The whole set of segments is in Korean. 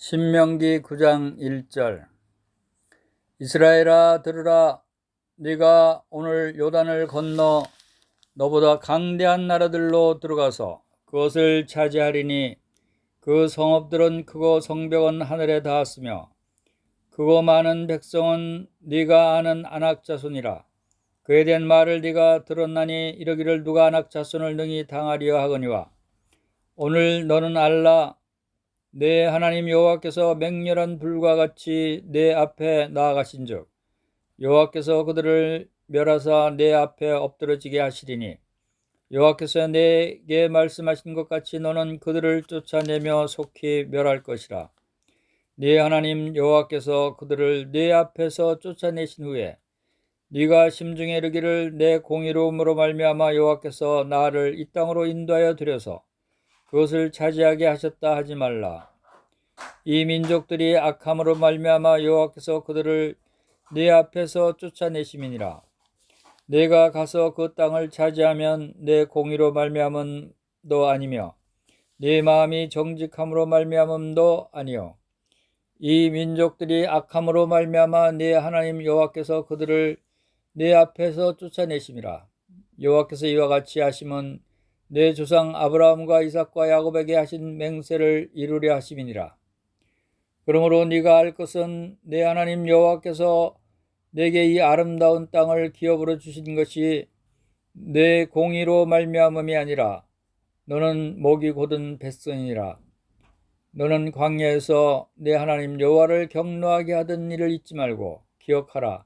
신명기 9장 1절. 이스라엘아 들으라. 네가 오늘 요단을 건너 너보다 강대한 나라들로 들어가서 그것을 차지하리니 그 성읍들은 크고 성벽은 하늘에 닿았으며 크고 많은 백성은 네가 아는 아낙 자손이라. 그에 대한 말을 네가 들었나니 이러기를 누가 아낙 자손을 능히 당하리여 하거니와 오늘 너는 알라. 내 하나님 여호와께서 맹렬한 불과 같이 내 앞에 나아가신즉 여호와께서 그들을 멸하사 내 앞에 엎드러지게 하시리니 여호와께서 내게 말씀하신 것 같이 너는 그들을 쫓아내며 속히 멸할 것이라. 네 하나님 여호와께서 그들을 내 앞에서 쫓아내신 후에 네가 심중에 이르기를 내 공의로움으로 말미암아 여호와께서 나를 이 땅으로 인도하여 들여서 그것을 차지하게 하셨다 하지 말라. 이 민족들이 악함으로 말미암아 여호와께서 그들을 내 앞에서 쫓아내심이니라. 내가 가서 그 땅을 차지하면 내 공의로 말미암음도 아니며 내 마음이 정직함으로 말미암음도 아니요 이 민족들이 악함으로 말미암아 내 하나님 여호와께서 그들을 내 앞에서 쫓아내심이라. 여호와께서 이와 같이 하심은 내 조상 아브라함과 이삭과 야곱에게 하신 맹세를 이루려 하심이니라. 그러므로 네가 알 것은 내 하나님 여호와께서 내게 이 아름다운 땅을 기업으로 주신 것이 내 공의로 말미암음이 아니라 너는 목이 곧은 백성이니라. 너는 광야에서 내 하나님 여호와를 경노하게 하던 일을 잊지 말고 기억하라.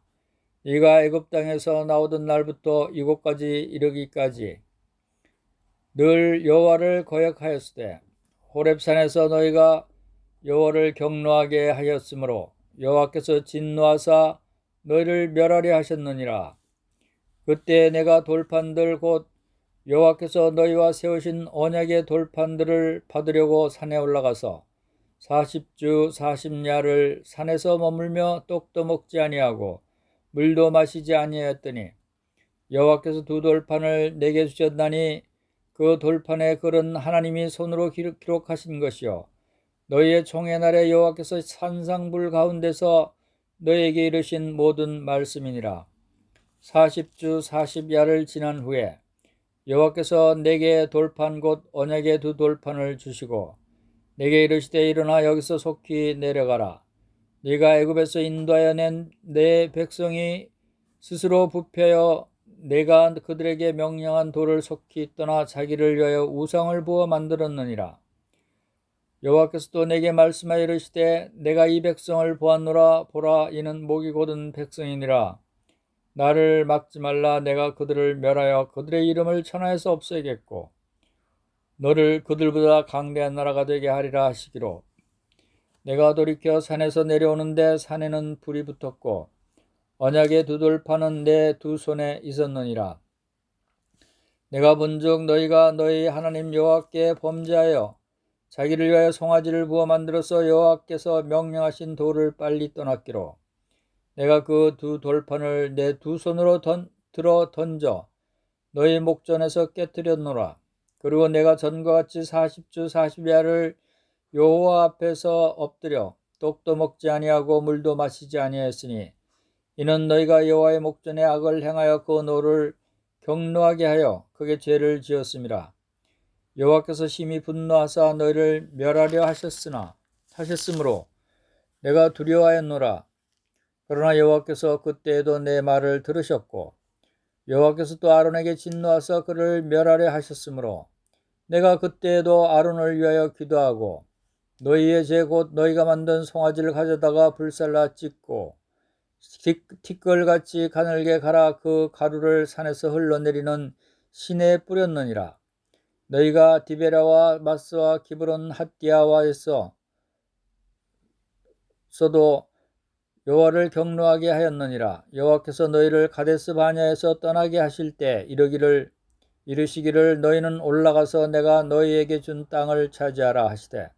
네가 애굽 땅에서 나오던 날부터 이곳까지 이르기까지 늘 여호와를 거역하였으되 호렙산에서 너희가 여호와를 경노하게 하였으므로 여호와께서 진노하사 너희를 멸하려 하셨느니라. 그때 내가 돌판들 곧 여호와께서 너희와 세우신 언약의 돌판들을 받으려고 산에 올라가서 40주 40야를 산에서 머물며 떡도 먹지 아니하고 물도 마시지 아니하였더니 여호와께서 두 돌판을 내게 주셨나니 그 돌판에 글은 하나님이 손으로 기록하신 것이요 너희의 총회 날에 여호와께서 산상불 가운데서 너희에게 이르신 모든 말씀이니라. 40주 40야를 지난 후에 여호와께서 내게 돌판 곧 언약의 두 돌판을 주시고 내게 이르시되 일어나 여기서 속히 내려가라. 네가 애굽에서 인도하여 낸 내 백성이 스스로 부패하여 내가 그들에게 명령한 돌을 속히 떠나 자기를 위하여 우상을 부어 만들었느니라. 여호와께서 또 내게 말씀하여 이르시되 내가 이 백성을 보았노라. 보라, 이는 목이 곧은 백성이니라. 나를 막지 말라. 내가 그들을 멸하여 그들의 이름을 천하에서 없애겠고 너를 그들보다 강대한 나라가 되게 하리라 하시기로 내가 돌이켜 산에서 내려오는데 산에는 불이 붙었고 언약의 두 돌판은 내 두 손에 있었느니라. 내가 본즉 너희가 너희 하나님 여호와께 범죄하여 자기를 위하여 송아지를 부어 만들어서 여호와께서 명령하신 돌을 빨리 떠났기로 내가 그 두 돌판을 내 두 손으로 들어 던져 너희 목전에서 깨뜨렸노라. 그리고 내가 전과 같이 40주 40야를 여호와 앞에서 엎드려 떡도 먹지 아니하고 물도 마시지 아니하였으니 이는 너희가 여호와의 목전에 악을 행하여 그 노를 경노하게 하여 그게 죄를 지었음이라. 여호와께서 심히 분노하사 너희를 멸하려 하셨으므로 내가 두려워하였노라. 그러나 여호와께서 그때에도 내 말을 들으셨고 여호와께서 또 아론에게 진노하사 그를 멸하려 하셨으므로 내가 그때에도 아론을 위하여 기도하고 너희의 죄 곧 너희가 만든 송아지를 가져다가 불살라 찢고 티끌같이 가늘게 갈아 그 가루를 산에서 흘러내리는 시내에 뿌렸느니라. 너희가 디베라와 마스와 기브론 핫디아와에서 서도 여호와를 경노하게 하였느니라. 여호와께서 너희를 가데스 바냐에서 떠나게 하실 때 이르시기를 너희는 올라가서 내가 너희에게 준 땅을 차지하라 하시되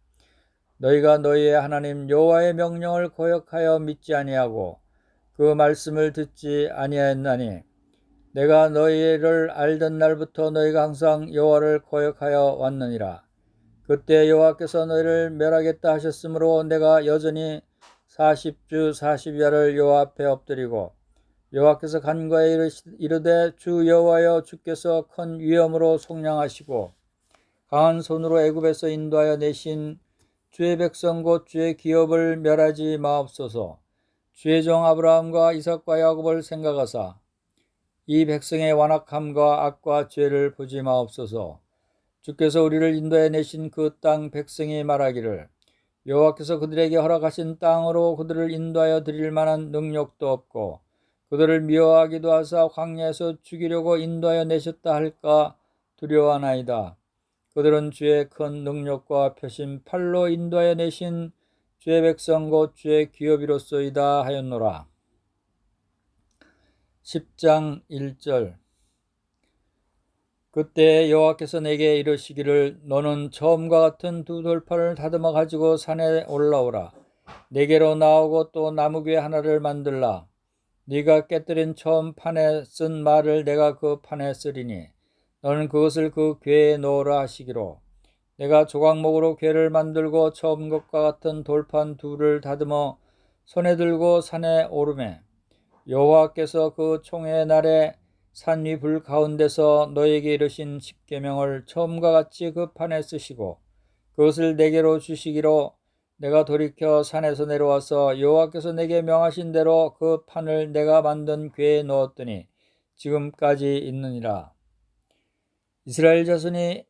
너희가 너희의 하나님 여호와의 명령을 거역하여 믿지 아니하고 그 말씀을 듣지 아니하였나니 내가 너희를 알던 날부터 너희가 항상 여호와를 거역하여 왔느니라. 그때 여호와께서 너희를 멸하겠다 하셨으므로 내가 여전히 40주 40야를 여호와 앞에 엎드리고 여호와께서 간과에 이르되 주 여호와여 주께서 큰 위엄으로 속량하시고 강한 손으로 애굽에서 인도하여 내신 주의 백성 곧 주의 기업을 멸하지 마옵소서. 주의 종 아브라함과 이삭과 야곱을 생각하사 이 백성의 완악함과 악과 죄를 보지 마옵소서. 주께서 우리를 인도해 내신 그 땅 백성이 말하기를 여호와께서 그들에게 허락하신 땅으로 그들을 인도하여 드릴 만한 능력도 없고 그들을 미워하기도 하사 광야에서 죽이려고 인도하여 내셨다 할까 두려워하나이다. 그들은 주의 큰 능력과 펴신 팔로 인도하여 내신 주의 백성 곧 주의 기업이로소이다 하였노라. 10장 1절. 그때 여호와께서 내게 이르시기를 너는 처음과 같은 두 돌판을 다듬어 가지고 산에 올라오라. 내게로 나오고 또 나무귀 하나를 만들라. 네가 깨뜨린 처음 판에 쓴 말을 내가 그 판에 쓰리니 너는 그것을 그 궤에 넣으라 하시기로 내가 조각목으로 궤를 만들고 처음 것과 같은 돌판 둘을 다듬어 손에 들고 산에 오르매 여호와께서 그 총회의 날에 산 위 불 가운데서 너에게 이르신 십계명을 처음과 같이 그 판에 쓰시고 그것을 내게로 주시기로 내가 돌이켜 산에서 내려와서 여호와께서 내게 명하신 대로 그 판을 내가 만든 궤에 넣었더니 지금까지 있느니라. 이스라엘 자손이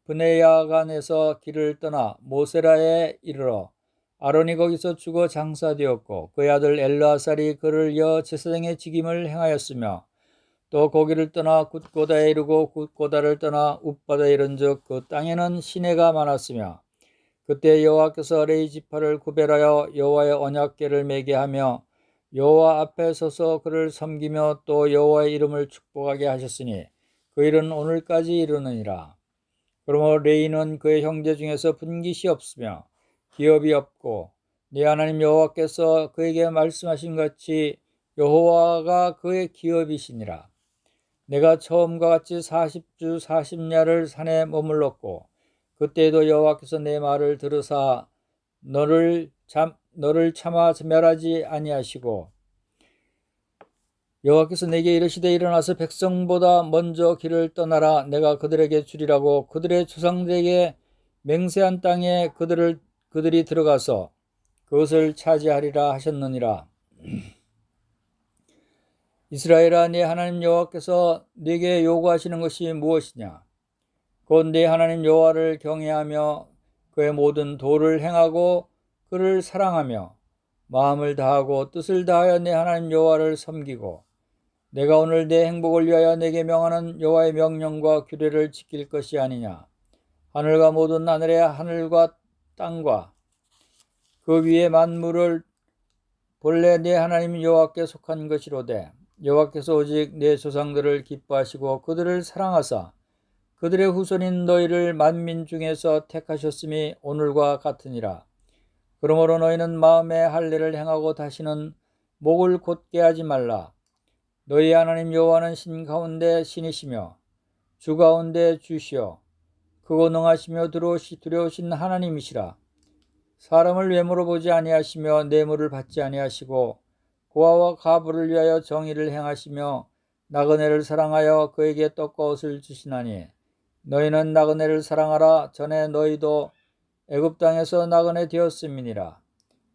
브네야간에서 길을 떠나 모세라에 이르러 아론이 거기서 죽어 장사되었고 그의 아들 엘르아살이 그를 이어 제사장의 직임을 행하였으며 또 거기를 떠나 굿고다에 이르고 굿고다를 떠나 웁바다에 이른즉 그 땅에는 시내가 많았으며 그때 여호와께서 레위 지파를 구별하여 여호와의 언약궤를 매게 하며 여호와 앞에 서서 그를 섬기며 또 여호와의 이름을 축복하게 하셨으니 그 일은 오늘까지 이르느니라. 그러므로 레위는 그의 형제 중에서 분깃이 없으며 기업이 없고 네 하나님 여호와께서 그에게 말씀하신 같이 여호와가 그의 기업이시니라. 내가 처음과 같이 40주 40야를 산에 머물렀고 그때에도 여호와께서 내 말을 들으사 너를 차마 멸하지 아니하시고 여호와께서 내게 이르시되 일어나서 백성보다 먼저 길을 떠나라. 내가 그들에게 주리라고 그들의 조상들에게 맹세한 땅에 그들이 들어가서 그것을 차지하리라 하셨느니라. 이스라엘아, 네 하나님 여호와께서 네게 요구하시는 것이 무엇이냐? 곧 네 하나님 여호와를 경외하며 그의 모든 도를 행하고 그를 사랑하며 마음을 다하고 뜻을 다하여 네 하나님 여호와를 섬기고 내가 오늘 내 행복을 위하여 내게 명하는 여호와의 명령과 규례를 지킬 것이 아니냐. 하늘과 모든 하늘의 하늘과 땅과 그 위의 만물을 본래 네 하나님 여호와께 속한 것이로되 여호와께서 오직 내 조상들을 기뻐하시고 그들을 사랑하사 그들의 후손인 너희를 만민 중에서 택하셨음이 오늘과 같으니라. 그러므로 너희는 마음에 할례를 행하고 다시는 목을 곧게 하지 말라. 너희 하나님 여호와는 신 가운데 신이시며 주 가운데 주시여 크고 능하시며 두려우신 하나님이시라. 사람을 외모로 보지 아니하시며 뇌물을 받지 아니하시고 고아와 가부를 위하여 정의를 행하시며 나그네를 사랑하여 그에게 떡과 옷을 주시나니 너희는 나그네를 사랑하라. 전에 너희도 애굽 땅에서 나그네 되었음이니라.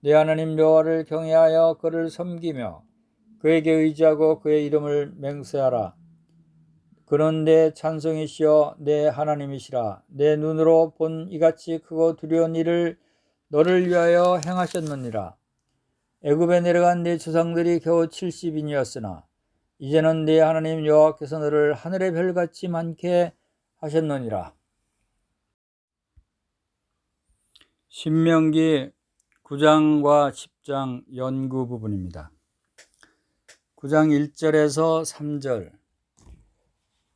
네 하나님 여호와를 경외하여 그를 섬기며 그에게 의지하고 그의 이름을 맹세하라. 그는 내 찬송이시여 내 하나님이시라. 내 눈으로 본 이같이 크고 두려운 일을 너를 위하여 행하셨느니라. 애굽에 내려간 네 조상들이 겨우 70인이었으나 이제는 네 하나님 여호와께서 너를 하늘의 별같이 많게 하셨느니라. 신명기 9장과 10장 연구 부분입니다. 9장 1절에서 3절.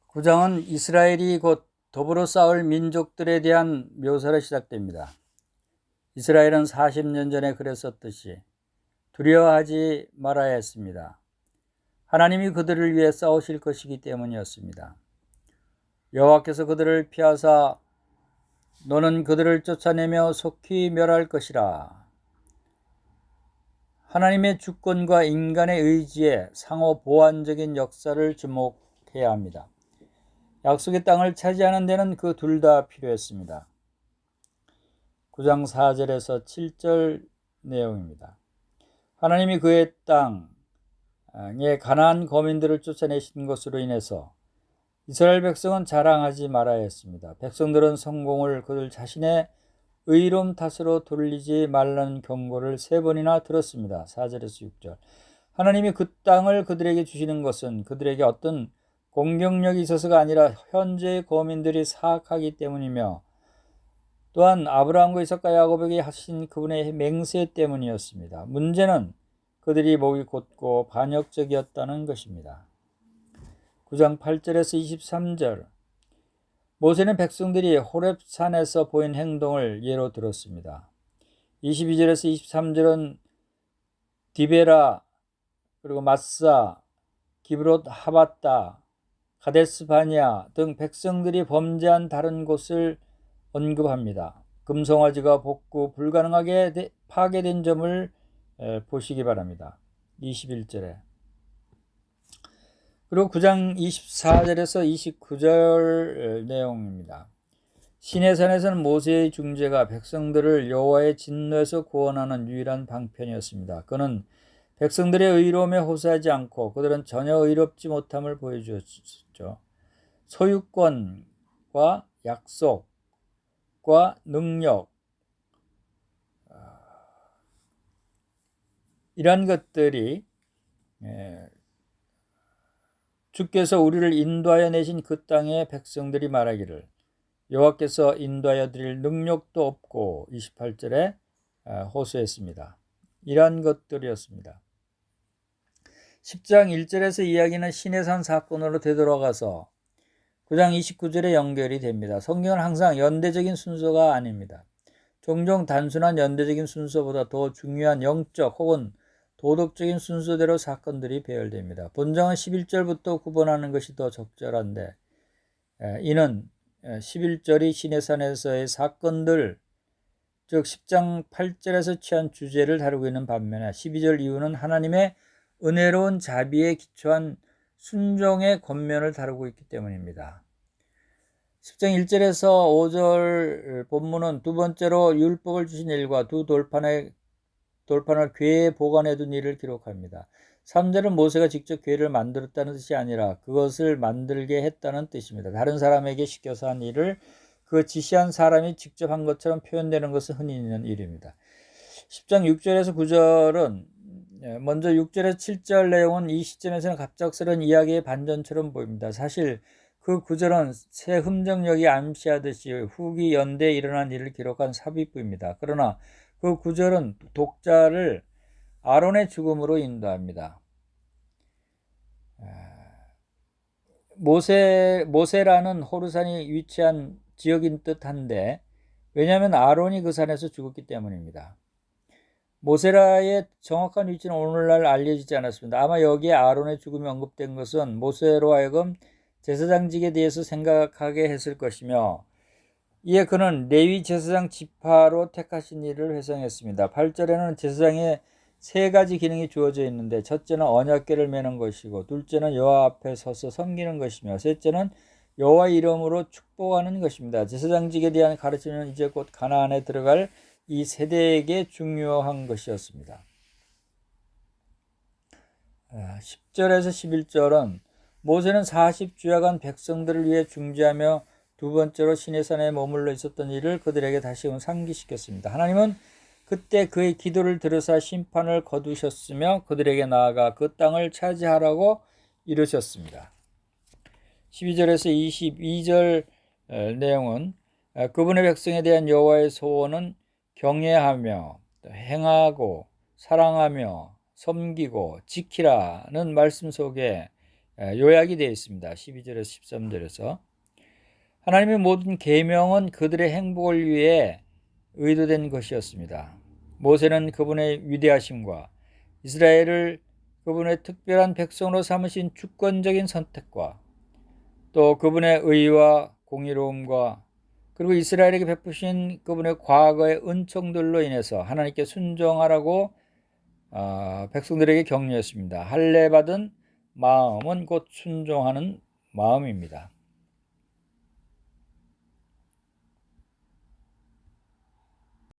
9장은 이스라엘이 곧 더불어 싸울 민족들에 대한 묘사로 시작됩니다. 이스라엘은 40년 전에 그랬었듯이 두려워하지 말아야 했습니다. 하나님이 그들을 위해 싸우실 것이기 때문이었습니다. 여호와께서 그들을 피하사 너는 그들을 쫓아내며 속히 멸할 것이라. 하나님의 주권과 인간의 의지에 상호 보완적인 역사를 주목해야 합니다. 약속의 땅을 차지하는 데는 그 둘 다 필요했습니다. 9장 4절에서 7절 내용입니다. 하나님이 그의 땅에 가나안 거민들을 쫓아내신 것으로 인해서 이스라엘 백성은 자랑하지 말아야 했습니다. 백성들은 성공을 그들 자신의 의로움 탓으로 돌리지 말라는 경고를 3번이나 들었습니다. 4절에서 6절. 하나님이 그 땅을 그들에게 주시는 것은 그들에게 어떤 공격력이 있어서가 아니라 현재의 거민들이 사악하기 때문이며 또한 아브라함과 이삭과 야곱에게 하신 그분의 맹세 때문이었습니다. 문제는 그들이 목이 곧고 반역적이었다는 것입니다. 9장 8절에서 23절. 모세는 백성들이 호렙산에서 보인 행동을 예로 들었습니다. 22절에서 23절은 디베라, 그리고 마사, 기브롯 하밧다, 가데스 바냐 등 백성들이 범죄한 다른 곳을 언급합니다. 금송아지가 복구 불가능하게 파괴된 점을 보시기 바랍니다. 21절에. 그리고 9장 24절에서 29절 내용입니다. 시내산에서는 모세의 중재가 백성들을 여호와의 진노에서 구원하는 유일한 방편이었습니다. 그는 백성들의 의로움에 호소하지 않고 그들은 전혀 의롭지 못함을 보여주었죠. 소유권과 약속과 능력, 이러한 것들이 주께서 우리를 인도하여 내신 그 땅의 백성들이 말하기를 여호와께서 인도하여 드릴 능력도 없고 28절에 호소했습니다. 이러한 것들이었습니다. 10장 1절에서 이야기는 시내산 사건으로 되돌아가서 9장 29절에 연결이 됩니다. 성경은 항상 연대적인 순서가 아닙니다. 종종 단순한 연대적인 순서보다 더 중요한 영적 혹은 도덕적인 순서대로 사건들이 배열됩니다. 본장은 11절부터 구분하는 것이 더 적절한데 이는 11절이 시내산에서의 사건들, 즉 10장 8절에서 취한 주제를 다루고 있는 반면에 12절 이후는 하나님의 은혜로운 자비에 기초한 순종의 권면을 다루고 있기 때문입니다. 10장 1절에서 5절 본문은 두 번째로 율법을 주신 일과 두 돌판을 궤에 보관해 둔 일을 기록합니다. 3절은 모세가 직접 궤를 만들었다는 뜻이 아니라 그것을 만들게 했다는 뜻입니다. 다른 사람에게 시켜서 한 일을 그 지시한 사람이 직접 한 것처럼 표현되는 것은 흔히 있는 일입니다. 10장 6절에서 9절은 먼저 6절에서 7절 내용은 이 시점에서는 갑작스러운 이야기의 반전처럼 보입니다. 사실 그 구절은 새 흠정력이 암시하듯이 후기 연대에 일어난 일을 기록한 삽입부입니다. 그러나 그 구절은 독자를 아론의 죽음으로 인도합니다. 모세라는 호르산이 위치한 지역인 듯한데 왜냐하면 아론이 그 산에서 죽었기 때문입니다. 모세라의 정확한 위치는 오늘날 알려지지 않았습니다. 아마 여기에 아론의 죽음이 언급된 것은 모세로 하여금 제사장직에 대해서 생각하게 했을 것이며 이에 그는 레위 제사장 지파로 택하신 일을 회상했습니다. 8절에는 제사장의 3가지 기능이 주어져 있는데 첫째는 언약궤를 매는 것이고 둘째는 여호와 앞에 서서 섬기는 것이며 셋째는 여호와 이름으로 축복하는 것입니다. 제사장직에 대한 가르침은 이제 곧 가나안에 들어갈 이 세대에게 중요한 것이었습니다. 10절에서 11절은 모세는 40주야간 백성들을 위해 중재하며 두 번째로 시내산에 머물러 있었던 일을 그들에게 다시금 상기시켰습니다. 하나님은 그때 그의 기도를 들으사 심판을 거두셨으며 그들에게 나아가 그 땅을 차지하라고 이르셨습니다. 12절에서 22절 내용은 그분의 백성에 대한 여호와의 소원은 경외하며 행하고 사랑하며 섬기고 지키라는 말씀 속에 요약이 되어 있습니다. 12절에서 13절에서 하나님의 모든 계명은 그들의 행복을 위해 의도된 것이었습니다. 모세는 그분의 위대하심과 이스라엘을 그분의 특별한 백성으로 삼으신 주권적인 선택과 또 그분의 의와 공의로움과 그리고 이스라엘에게 베푸신 그분의 과거의 은총들로 인해서 하나님께 순종하라고 백성들에게 격려했습니다. 할례 받은 마음은 곧 순종하는 마음입니다.